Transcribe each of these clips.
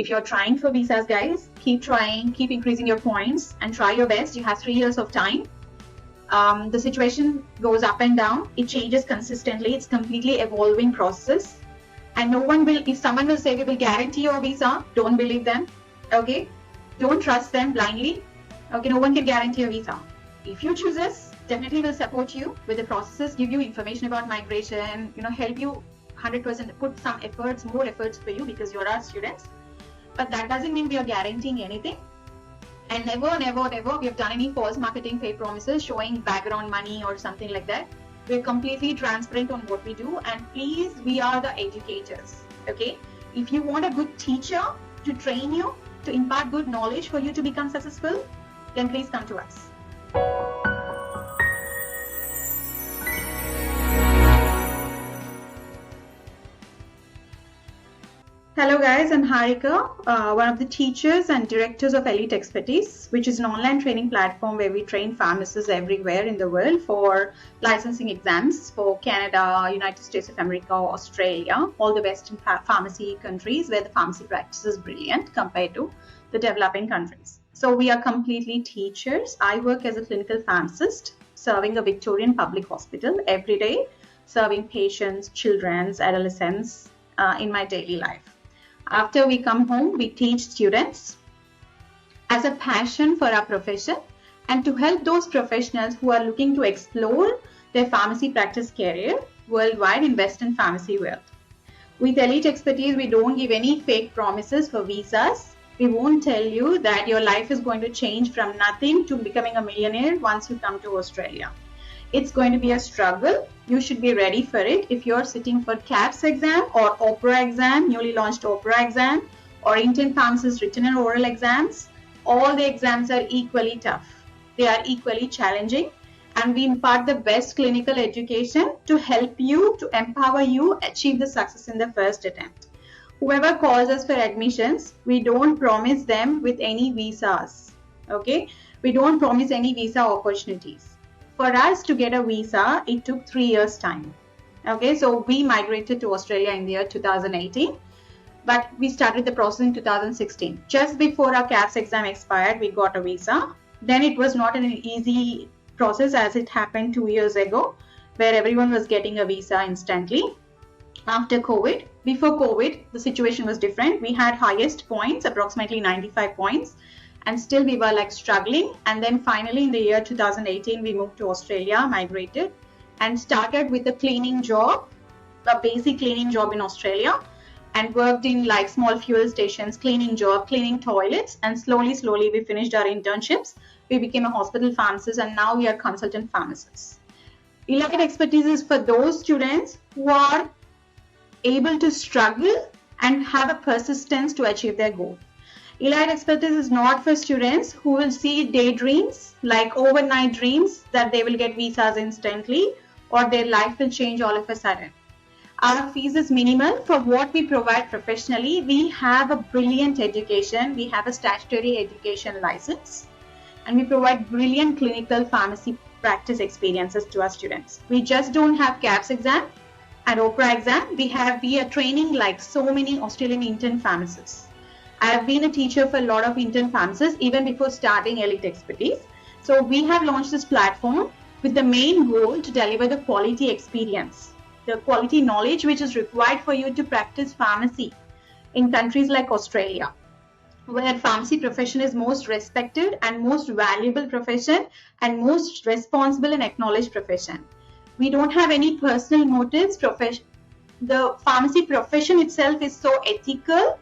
If you're trying for visas, guys, keep trying, keep increasing your points and try your best. You have 3 years of time. The situation goes up and down. It changes consistently. It's completely evolving process. And no one will, if someone will say we will guarantee your visa, don't believe them. Okay? Don't trust them blindly. Okay, no one can guarantee a visa. If you choose us, definitely will support you with the processes, give you information about migration, help you 100%, put some efforts, more efforts for you because you're our students. But that doesn't mean we are guaranteeing anything. And never we have done any false marketing, fake promises, showing background money or something like that. We're completely transparent on what we do, and please, we are the educators. Okay? If you want a good teacher to train you, to impart good knowledge for you to become successful, then please come to us. Hello guys, I'm Harika, one of the teachers and directors of Elite Expertise, which is an online training platform where we train pharmacists everywhere in the world for licensing exams for Canada, United States of America, Australia, all the Western pharmacy countries where the pharmacy practice is brilliant compared to the developing countries. So we are completely teachers. I work as a clinical pharmacist serving a Victorian public hospital every day, serving patients, children, adolescents in my daily life. After we come home, we teach students as a passion for our profession and to help those professionals who are looking to explore their pharmacy practice career worldwide in Western pharmacy world. With Elite Expertise, we don't give any fake promises for visas. We won't tell you that your life is going to change from nothing to becoming a millionaire once you come to Australia. It's going to be a struggle. You should be ready for it. If you're sitting for KAPS exam or OPRA exam, newly launched OPRA exam, or Intern Pharmacist written and oral exams, all the exams are equally tough. They are equally challenging, and we impart the best clinical education to help you, to empower you, achieve the success in the first attempt. Whoever calls us for admissions, we don't promise them with any visas. Okay? We don't promise any visa opportunities. For us to get a visa, it took 3 years' time. Okay, so we migrated to Australia in the year 2018, but we started the process in 2016. Just before our KAPS exam expired, we got a visa. Then it was not an easy process as it happened 2 years ago, where everyone was getting a visa instantly. After COVID, before COVID, the situation was different. We had highest points, approximately 95 points. And still we were struggling, and then finally in the year 2018 we moved to Australia, migrated, and started with a cleaning job, a basic cleaning job in Australia, and worked in small fuel stations, cleaning job, cleaning toilets, and slowly we finished our internships. We became a hospital pharmacist, and now we are consultant pharmacists. Elite Expertise is for those students who are able to struggle and have a persistence to achieve their goal. Elite Expertise is not for students who will see daydreams, like overnight dreams, that they will get visas instantly or their life will change all of a sudden. Our fees is minimal for what we provide professionally. We have a brilliant education. We have a statutory education license, and we provide brilliant clinical pharmacy practice experiences to our students. We just don't have KAPS exam and OPRA exam. We are training like so many Australian intern pharmacists. I have been a teacher for a lot of intern pharmacists even before starting Elite Expertise. So we have launched this platform with the main goal to deliver the quality experience, the quality knowledge which is required for you to practice pharmacy in countries like Australia, where pharmacy profession is most respected and most valuable profession and most responsible and acknowledged profession. We don't have any personal motives. The pharmacy profession itself is so ethical,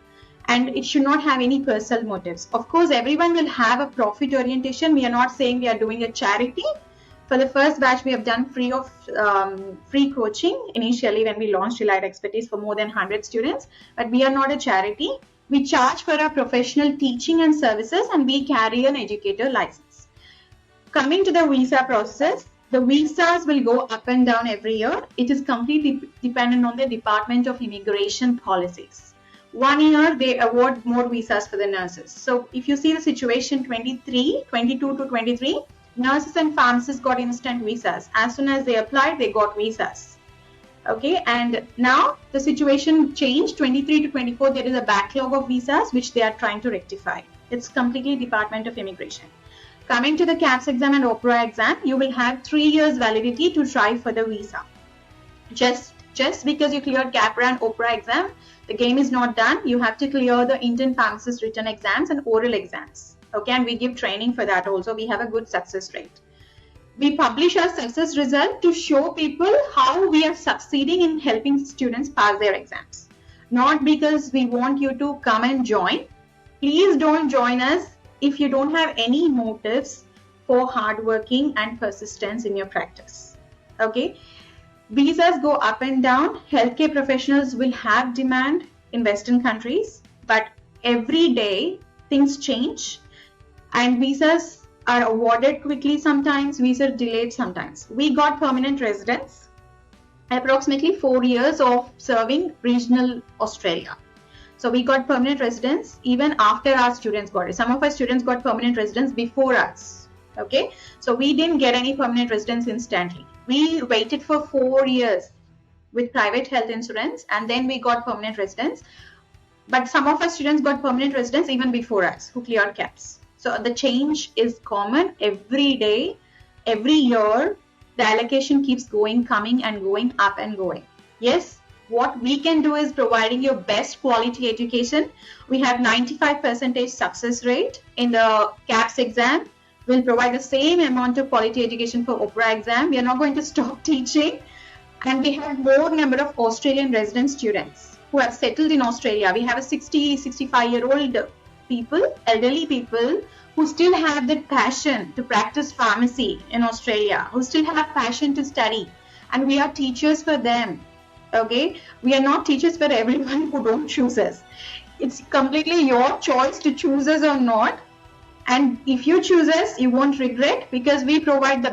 and it should not have any personal motives. Of course, everyone will have a profit orientation. We are not saying we are doing a charity. For the first batch, we have done free coaching initially when we launched Elite Expertise for more than 100 students. But we are not a charity. We charge for our professional teaching and services, and we carry an educator license. Coming to the visa process, the visas will go up and down every year. It is completely dependent on the Department of Immigration policies. 1 year, they award more visas for the nurses. So if you see the situation 22 to 23, nurses and pharmacists got instant visas. As soon as they applied, they got visas. Okay, and now the situation changed. 23 to 24, there is a backlog of visas which they are trying to rectify. It's completely Department of Immigration. Coming to the KAPS exam and OPRA exam, you will have 3 years validity to try for the visa. Just because you cleared KAPRA and OPRA exam, the game is not done. You have to clear the Intern Pharmacist written exams and oral exams. Okay, and we give training for that also. We have a good success rate. We publish our success result to show people how we are succeeding in helping students pass their exams. Not because we want you to come and join. Please don't join us if you don't have any motives for hard working and persistence in your practice. Okay. Visas go up and down. Healthcare professionals will have demand in Western countries, but every day things change and visas are awarded quickly sometimes, visa delayed sometimes. We got permanent residence, approximately 4 years of serving regional Australia. So we got permanent residence even after our students got it. Some of our students got permanent residence before us. Okay, so we didn't get any permanent residence instantly. We waited for 4 years with private health insurance and then we got permanent residence. But some of our students got permanent residence even before us who cleared KAPS. So the change is common every day, every year. The allocation keeps coming and going up and going. Yes, what we can do is providing your best quality education. We have 95% success rate in the KAPS exam. We'll provide the same amount of quality education for OPRA exam. We are not going to stop teaching. And we have more number of Australian resident students who have settled in Australia. We have a 65-year-old people, elderly people who still have that passion to practice pharmacy in Australia, who still have passion to study, and we are teachers for them. Okay, we are not teachers for everyone who don't choose us. It's completely your choice to choose us or not, and if you choose us, you won't regret because we provide the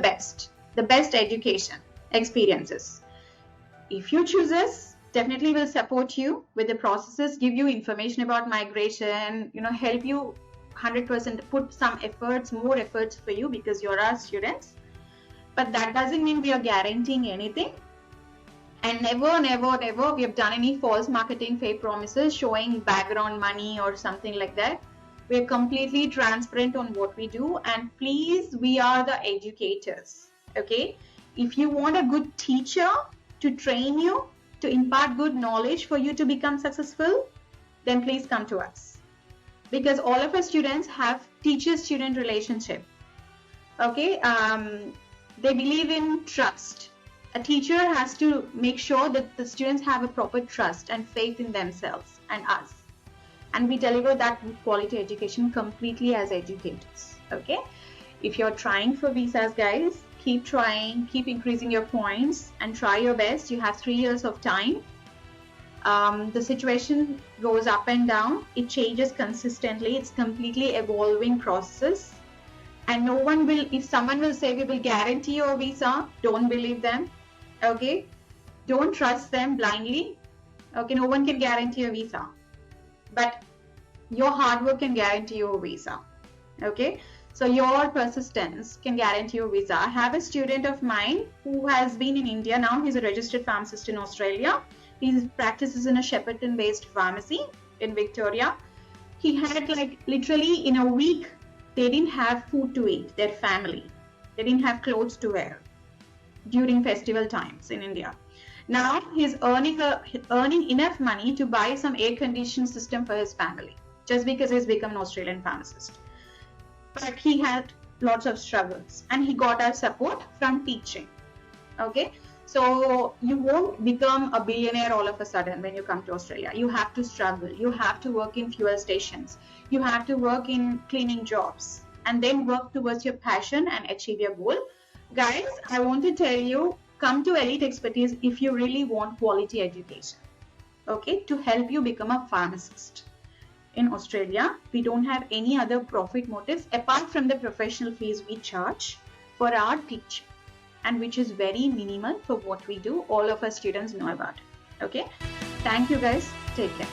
best education experiences. If you choose us, definitely will support you with the processes, give you information about migration, help you 100%, put some efforts, more efforts for you because you're our students. But that doesn't mean we are guaranteeing anything. And never we have done any false marketing, fake promises, showing background money or something like that. We're completely transparent on what we do. And please, we are the educators. Okay. If you want a good teacher to train you, to impart good knowledge for you to become successful, then please come to us. Because all of our students have teacher-student relationship. Okay, they believe in trust. A teacher has to make sure that the students have a proper trust and faith in themselves and us. And we deliver that quality education completely as educators. Okay, if you're trying for visas, guys, keep trying, keep increasing your points and try your best. You have 3 years of time. The situation goes up and down. It changes consistently. It's completely evolving process. And no one will, if someone will say we will guarantee your visa, don't believe them. Okay. Don't trust them blindly. Okay. No one can guarantee a visa. But your hard work can guarantee your visa. Okay. So your persistence can guarantee your visa. I have a student of mine who has been in India. Now he's a registered pharmacist in Australia. He practices in a Shepparton-based pharmacy in Victoria. He had literally in a week, they didn't have food to eat, their family. They didn't have clothes to wear during festival times in India. Now he's earning enough money to buy some air conditioning system for his family just because he's become an Australian pharmacist. But he had lots of struggles and he got our support from teaching. Okay, so you won't become a billionaire all of a sudden when you come to Australia. You have to struggle. You have to work in fuel stations. You have to work in cleaning jobs and then work towards your passion and achieve your goal. Guys, I want to tell you, come to Elite Expertise if you really want quality education. Okay, to help you become a pharmacist. In Australia, we don't have any other profit motives apart from the professional fees we charge for our teaching, and which is very minimal for what we do. All of our students know about it. Okay, thank you guys. Take care.